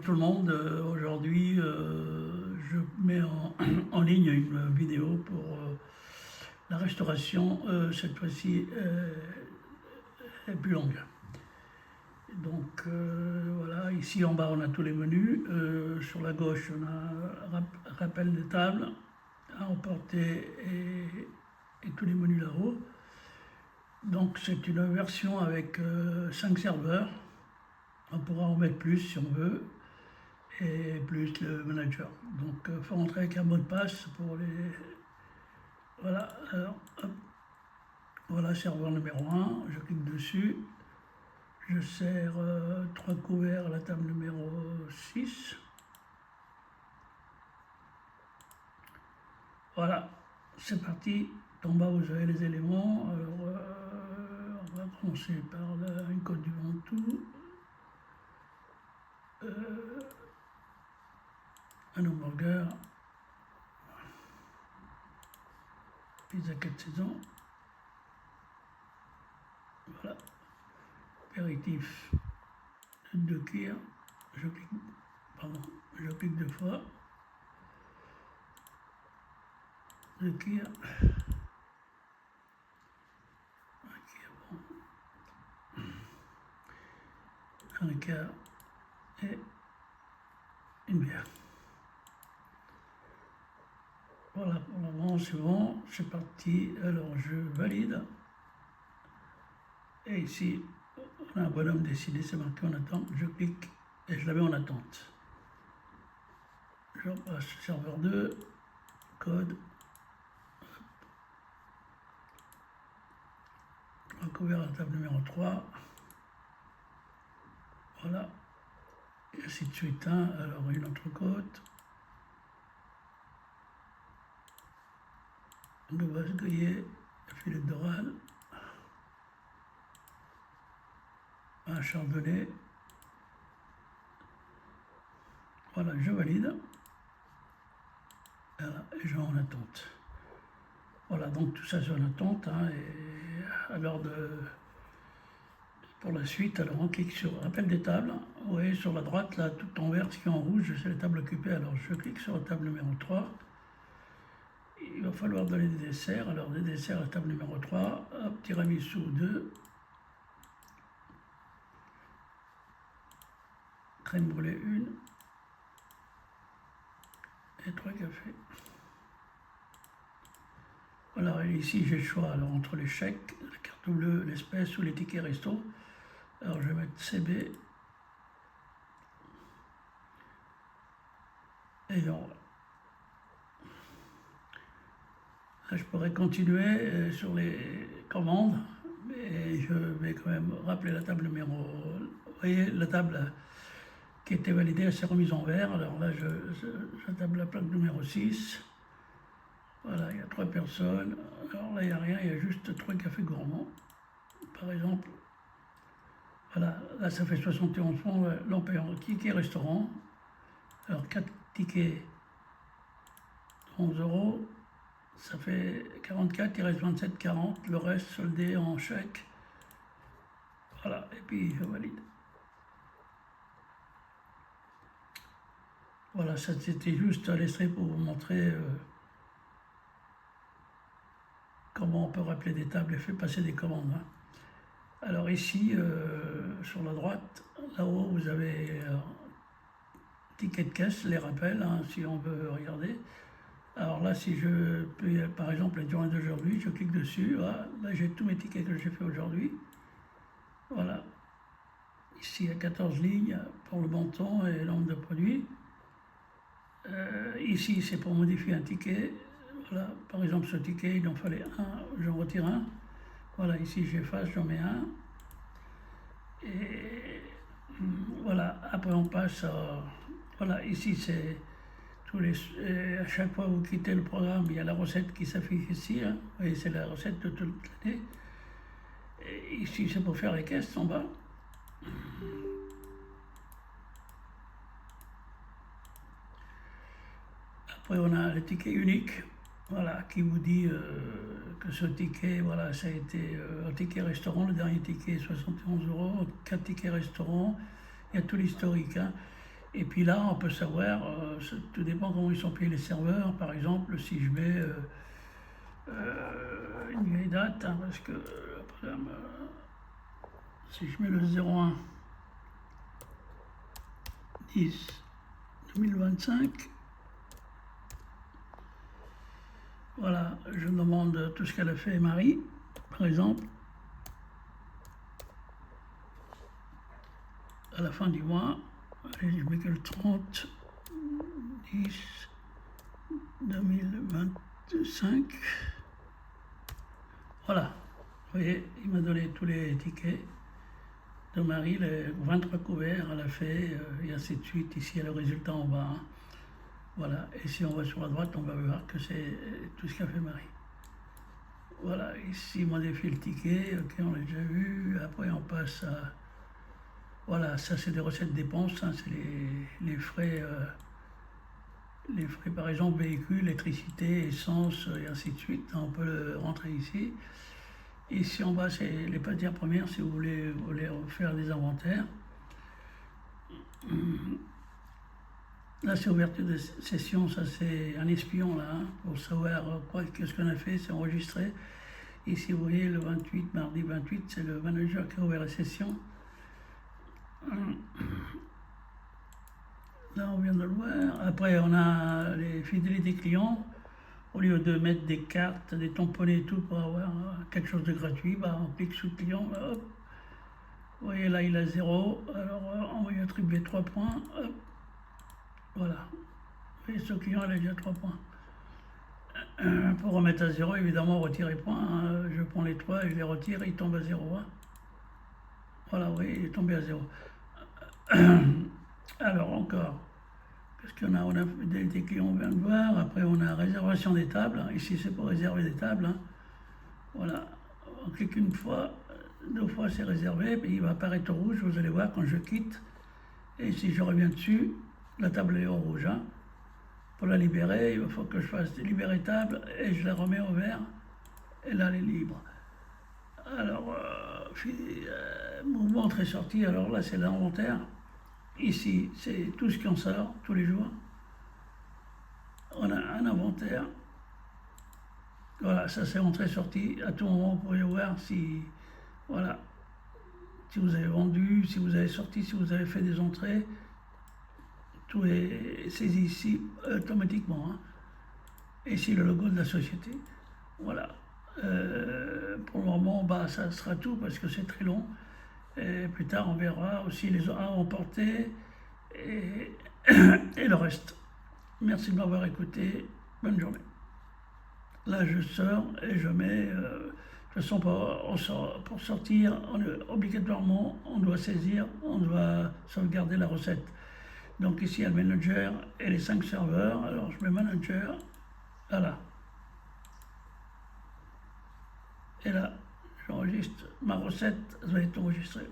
bonjour tout le monde. Aujourd'hui, je mets en ligne une vidéo pour la restauration. Cette fois-ci est plus longue. Donc voilà, ici en bas on a tous les menus. Sur la gauche on a rappel des tables à emporter et tous les menus là-haut. Donc c'est une version avec 5 serveurs. On pourra en mettre plus si on veut, et plus le manager. Donc il faut rentrer avec un mot de passe pour les... Voilà, alors, hop. Voilà, serveur numéro 1, je clique dessus. Je sers 3 couverts à la table numéro 6. Voilà, c'est parti. En bas, vous avez les éléments. Alors, on va commencer par une côte du Ventoux. Un hamburger, pizza 4 saisons, voilà, apéritif de cuir, je clique 2 fois, de cuir, un quart et une bière. Voilà, pour le moment c'est bon, c'est parti. Alors je valide. Et ici, on a un bonhomme décidé, c'est marqué en attente. Je clique et je la mets en attente. Je repasse serveur 2, code. Recouvert à la table numéro 3. Voilà. Et ainsi de suite. Alors une entrecôte. Le base grillé, filet de dorade, un chardonnay. Voilà, je valide. Voilà, et je vais en attente. Voilà, donc tout ça c'est en attente. Et alors pour la suite, alors on clique sur rappel des tables. Vous voyez sur la droite, là, tout en vert, ce qui est en rouge, c'est les tables occupées. Alors je clique sur la table numéro 3. Il va falloir donner des desserts. Alors des desserts à la table numéro 3. Hop, tiramisu 2. Crème brûlée 1. Et 3 cafés. Voilà, et ici j'ai le choix alors, entre les chèques, la carte bleue, l'espèce ou les tickets resto. Alors je vais mettre CB. Et alors, là, je pourrais continuer sur les commandes, mais je vais quand même rappeler la table numéro... Vous voyez, la table qui était validée, elle s'est remise en vert. Alors là, je table la plaque numéro 6. Voilà, il y a 3 personnes. Alors là, il n'y a rien, il y a juste 3 cafés gourmands. Par exemple, voilà, là, ça fait 71 francs. Là, on paye en ticket restaurant. Alors, 4 tickets, 11 €. Ça fait 44, il reste 27,40. Le reste soldé en chèque. Voilà, et puis je valide. Voilà, ça c'était juste à l'extrait pour vous montrer comment on peut rappeler des tables et faire passer des commandes. Alors ici, sur la droite, là-haut, vous avez ticket de caisse, les rappels, si on veut regarder. Alors là, si je peux, par exemple, la journée d'aujourd'hui, je clique dessus. Voilà, là, j'ai tous mes tickets que j'ai fait aujourd'hui. Voilà. Ici, il y a 14 lignes pour le montant et le nombre de produits. Ici, c'est pour modifier un ticket. Voilà, par exemple, ce ticket, il en fallait un, j'en retire un. Voilà, ici, j'efface, j'en mets un. Et voilà, après, on passe à... Voilà, ici, c'est... à chaque fois que vous quittez le programme, il y a la recette qui s'affiche ici. Vous voyez, c'est la recette de toute l'année. Ici, c'est pour faire les caisses en bas. Après, on a le ticket unique, voilà, qui vous dit que ce ticket, voilà, ça a été un ticket restaurant, le dernier ticket 71 €, 4 tickets restaurant, il y a tout l'historique. Et puis là, on peut savoir, tout dépend comment ils sont payés les serveurs. Par exemple, si je mets une vieille date, hein, parce que si je mets le 01 10 2025, voilà, je demande tout ce qu'elle a fait Marie, par exemple, à la fin du mois. Allez, je mets que le 30 10 2025. Voilà, vous voyez, il m'a donné tous les tickets de Marie, les 23 couverts, elle a fait, et ainsi de suite. Ici, il y a le résultat en bas. Hein. Voilà, et si on va sur la droite, on va voir que c'est tout ce qu'a fait Marie. Voilà, ici, il modifie le ticket, ok, on l'a déjà vu. Après, on passe à... Voilà, ça, c'est des recettes dépenses, hein, c'est les frais... les frais, par exemple, véhicule, électricité, essence, et ainsi de suite. On peut le rentrer ici. Ici en bas, c'est les matières premières, si vous voulez faire des inventaires. Là, c'est ouverture de session, ça c'est un espion là, hein, pour savoir qu'est-ce qu'on a fait, c'est enregistré. Ici, vous voyez, le 28, mardi 28, c'est le manager qui a ouvert la session. Là, on vient de le voir. Après, on a les fidélités clients. Au lieu de mettre des cartes, des tamponnets et tout pour avoir quelque chose de gratuit, bah, on clique sur le client, hop. Vous voyez là, il a 0. Alors, on va lui attribuer 3 points. Hop. Voilà. Vous voyez, ce client, il a déjà 3 points. Pour remettre à 0, évidemment, retirer points. Hein. Je prends les 3 et je les retire, il tombe à 0. Hein. Voilà, oui, il est tombé à 0. Alors, encore. Parce qu'on a, des clients, on vient de voir. Après, on a réservation des tables. Ici, c'est pour réserver des tables. Hein. Voilà. On clique une fois, 2 fois, c'est réservé. Puis il va apparaître au rouge. Vous allez voir quand je quitte. Et si je reviens dessus, la table est au rouge. Hein. Pour la libérer, il faut que je fasse libérer table et je la remets au vert. Et là, elle est libre. Alors, mouvement entrée-sortie. Alors là, c'est l'inventaire. Ici, c'est tout ce qui en sort tous les jours. On a un inventaire. Voilà, ça c'est entrée-sortie. À tout moment, vous pourriez voir si, voilà, si vous avez vendu, si vous avez sorti, si vous avez fait des entrées. Tout est saisi ici automatiquement. Hein. Et ici, le logo de la société. Voilà. Pour le moment, bah, ça sera tout parce que c'est très long. Et plus tard, on verra aussi les horaires emportés et, et le reste. Merci de m'avoir écouté. Bonne journée. Là, je sors et je mets... de toute façon, pour sortir, obligatoirement, on doit saisir, on doit sauvegarder la recette. Donc ici, il y a le manager et les 5 serveurs. Alors, je mets manager. Voilà. Et là, j'enregistre ma recette, elle va être enregistrée.